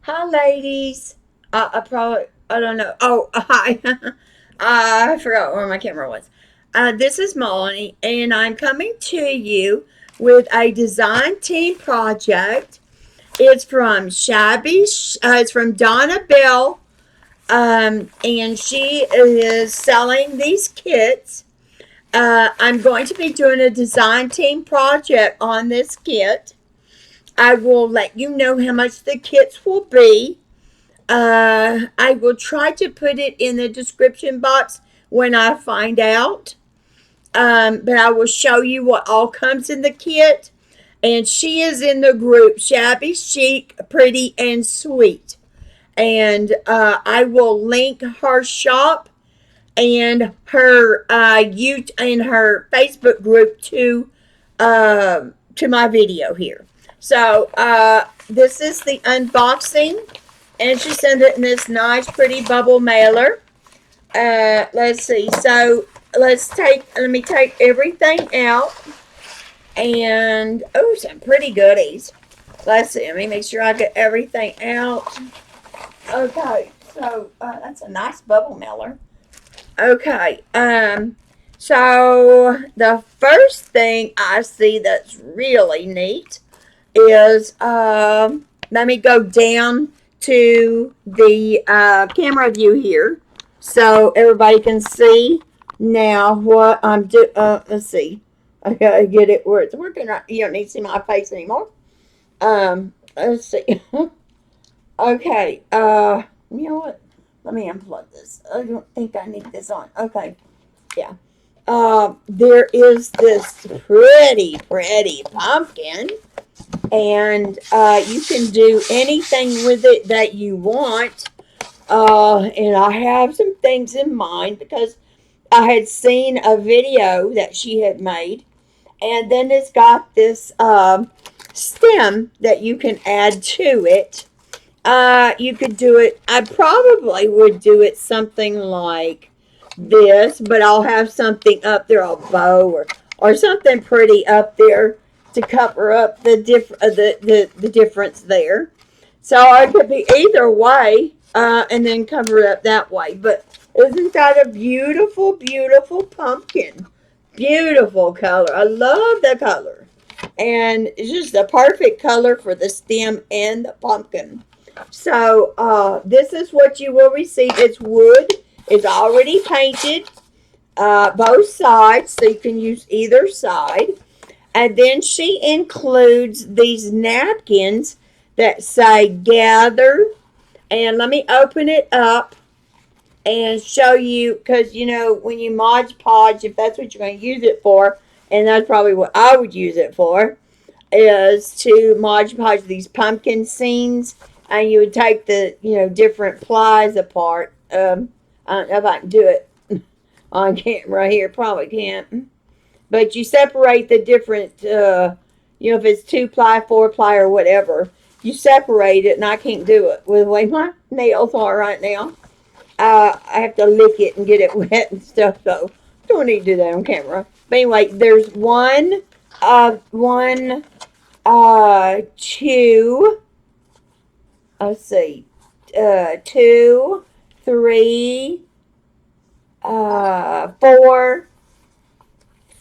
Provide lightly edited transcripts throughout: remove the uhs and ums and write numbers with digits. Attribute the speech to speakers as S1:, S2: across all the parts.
S1: Hi, ladies. I don't know. Oh, hi. I forgot where my camera was. This is Molly, and I'm coming to you with a design team project. It's from Shabby. It's from Donna Bell, and she is selling these kits. I'm going to be doing a design team project on this kit. I will let you know how much the kits will be. I will try to put it in the description box when I find out. But I will show you what all comes in the kit. And she is in the group Shabby, Chic, Pretty, and Sweet. And I will link her shop and her and her Facebook group to my video here. So this is the unboxing, and she sent it in this nice, pretty bubble mailer. Let's see. So let me take everything out, and oh, some pretty goodies. Let's see. Let me make sure I get everything out. Okay. So that's a nice bubble mailer. Okay. So the first thing I see that's really neat is let me go down to the camera view here so everybody can see now what I'm doing. Let's see. I gotta get it where it's working. You don't need to see my face anymore. Let's see. Okay. You know what? Let me unplug this. I don't think I need this on. Okay. Yeah. There is this pretty pumpkin, and you can do anything with it that you want. And I have some things in mind because I had seen a video that she had made, and then it's got this stem that you can add to it. You could do it. I probably would do it something like this, but I'll have something up there, a bow or something pretty up there to cover up the difference there. So it could be either way, and then cover it up that way. But isn't that a beautiful pumpkin? Beautiful color. I love the color, and it's just the perfect color for the stem and the pumpkin. So this is what you will receive. It's wood. It's already painted, both sides, so you can use either side. And then she includes these napkins that say gather. And let me open it up and show you, because you know, when you Mod Podge, if that's what you're going to use it for, and that's probably what I would use it for, is to Mod Podge these pumpkin scenes. And you would take the, different plies apart. I don't know if I can do it on camera here. Probably can't. But you separate the different, if it's 2 ply, 4 ply, or whatever, you separate it, and I can't do it with the way my nails are right now. I have to lick it and get it wet and stuff, so don't need to do that on camera. But anyway, there's two, let's see, 2, 3, 4,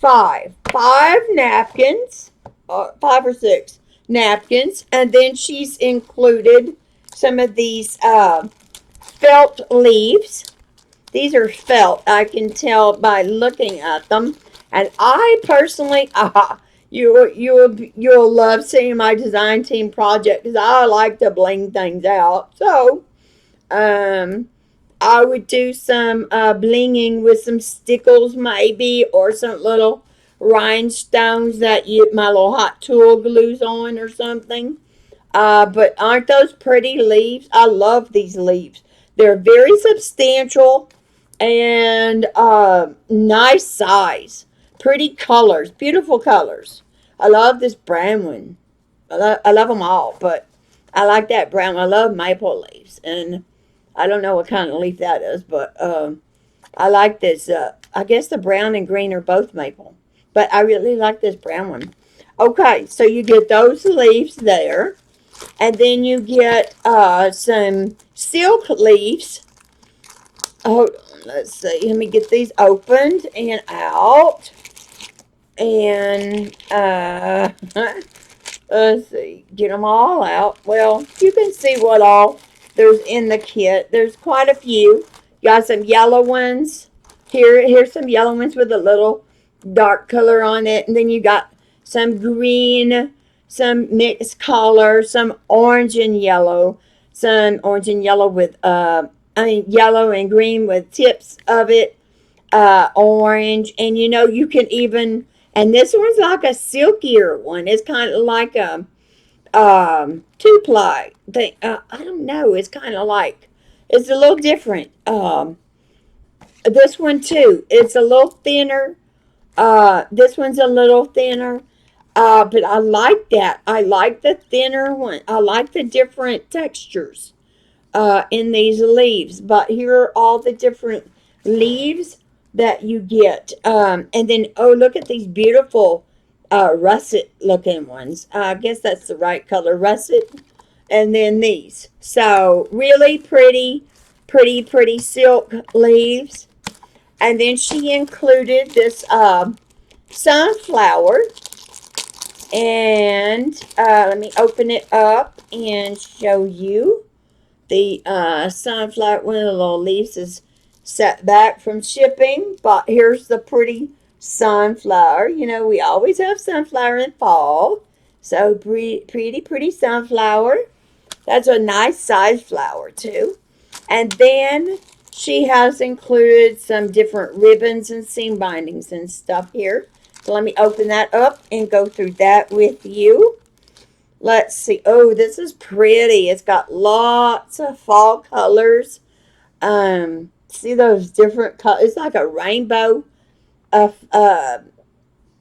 S1: 5. 5 napkins, 5 or 6 napkins, and then she's included some of these felt leaves. These are felt. I can tell by looking at them, and I personally, you'll love seeing my design team project because I like to bling things out. So, um, I would do some blinging with some stickles maybe, or some little rhinestones that my little hot tool glues on or something. But aren't those pretty leaves? I love these leaves. They're very substantial and nice size. Pretty colors, beautiful colors. I love this brown one. I love them all, but I like that brown. I love maple leaves, and I don't know what kind of leaf that is, but I like this. I guess the brown and green are both maple, but I really like this brown one. Okay, so you get those leaves there. And then you get some silk leaves. Hold on, let's see. Let me get these opened and out. And let's see, get them all out. Well, you can see what all there's in the kit. There's quite a few. Got some yellow ones. Here's some yellow ones with a little dark color on it. And then you got some green, some mixed color, some orange and yellow, some orange and yellow with yellow and green with tips of it, orange. And you can even, and this one's like a silkier one. It's kind of like a two ply thing. I don't know. It's kind of like, it's a little different. This one too. It's a little thinner. This one's a little thinner. But I like that. I like the thinner one. I like the different textures in these leaves. But here are all the different leaves that you get. And then, oh, look at these beautiful russet looking ones. I guess that's the right color, russet. And then these. So really pretty, pretty, pretty silk leaves. And then she included this sunflower. And let me open it up and show you. The sunflower, one of the little leaves is set back from shipping. But here's the pretty sunflower. We always have sunflower in fall. So pretty, pretty sunflower. That's a nice size flower too. And then she has included some different ribbons and seam bindings and stuff here. So let me open that up and go through that with you. Let's see. Oh, this is pretty. It's got lots of fall colors. See those different colors? It's like a rainbow of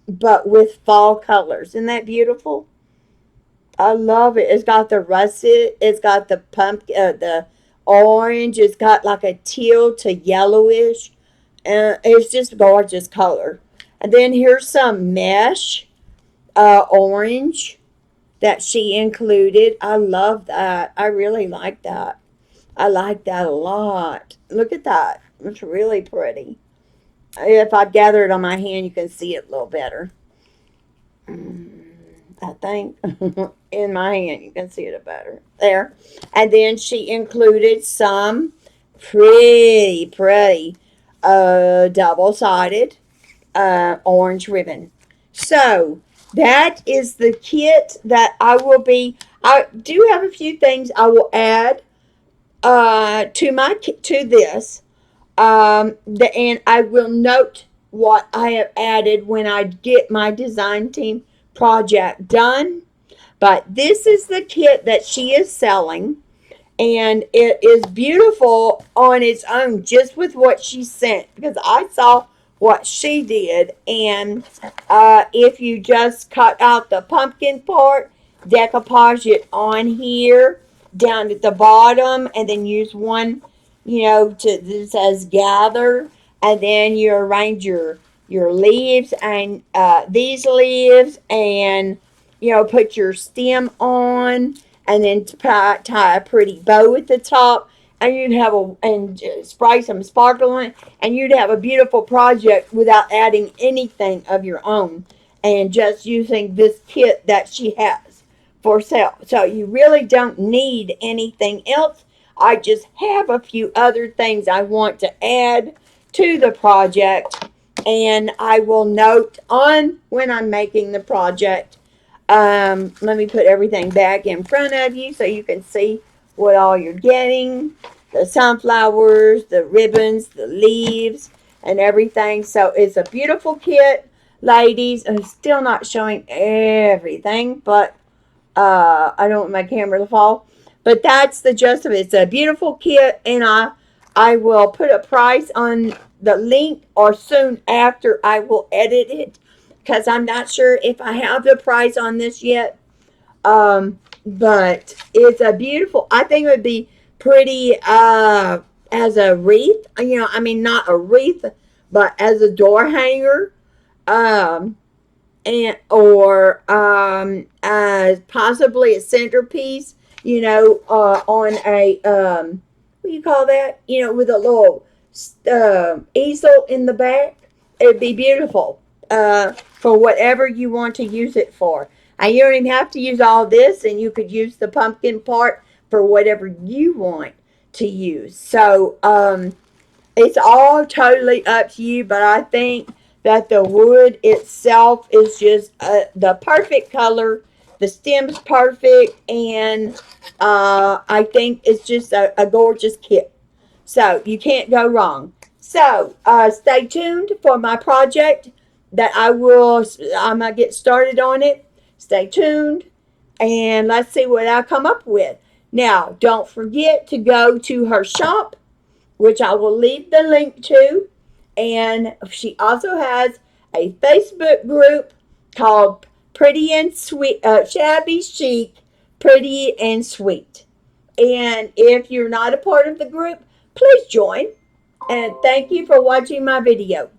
S1: but with fall colors. Isn't that beautiful? I love it. It's got the russet. It's got the pumpkin, the orange. It's got like a teal to yellowish. And it's just gorgeous color. And then here's some mesh orange that she included. I love that. I really like that. I like that a lot. Look at that. It's really pretty. If I gather it on my hand, you can see it a little better. I think in my hand you can see it better there. And then she included some pretty, pretty double-sided orange ribbon. So that is the kit that I do have a few things I will add to this. And I will note what I have added when I get my design team project done. But this is the kit that she is selling. And it is beautiful on its own, just with what she sent. Because I saw what she did. And if you just cut out the pumpkin part, decoupage it on here, down at the bottom, and then use one, that says gather. And then you arrange your leaves and these leaves, and put your stem on, and then tie a pretty bow at the top, and spray some sparkle on it, and you'd have a beautiful project without adding anything of your own, and just using this kit that she has for sale. So you really don't need anything else. I just have a few other things I want to add to the project, and I will note on when I'm making the project. Let me put everything back in front of you so you can see what all you're getting. The sunflowers, the ribbons, the leaves, and everything. So it's a beautiful kit, ladies. I'm still not showing everything, but I don't want my camera to fall. But that's the gist of it. It's a beautiful kit, and I will put a price on the link, or soon after I will edit it, because I'm not sure if I have the price on this yet. But it's a beautiful, I think it would be pretty as a wreath, I mean, not a wreath, but as a door hanger. and or possibly a centerpiece, on a what do you call that? With a little easel in the back. It'd be beautiful for whatever you want to use it for. And you don't even have to use all this, and you could use the pumpkin part for whatever you want to use. So it's all totally up to you, but I think that the wood itself is just the perfect color. The stem's perfect, and I think it's just a gorgeous kit. So you can't go wrong. So stay tuned for my project that I'm going to get started on it. Stay tuned, and let's see what I come up with. Now, don't forget to go to her shop, which I will leave the link to. And she also has a Facebook group called Pretty and Sweet, Shabby, Chic, Pretty and Sweet. And if you're not a part of the group, please join. And thank you for watching my video.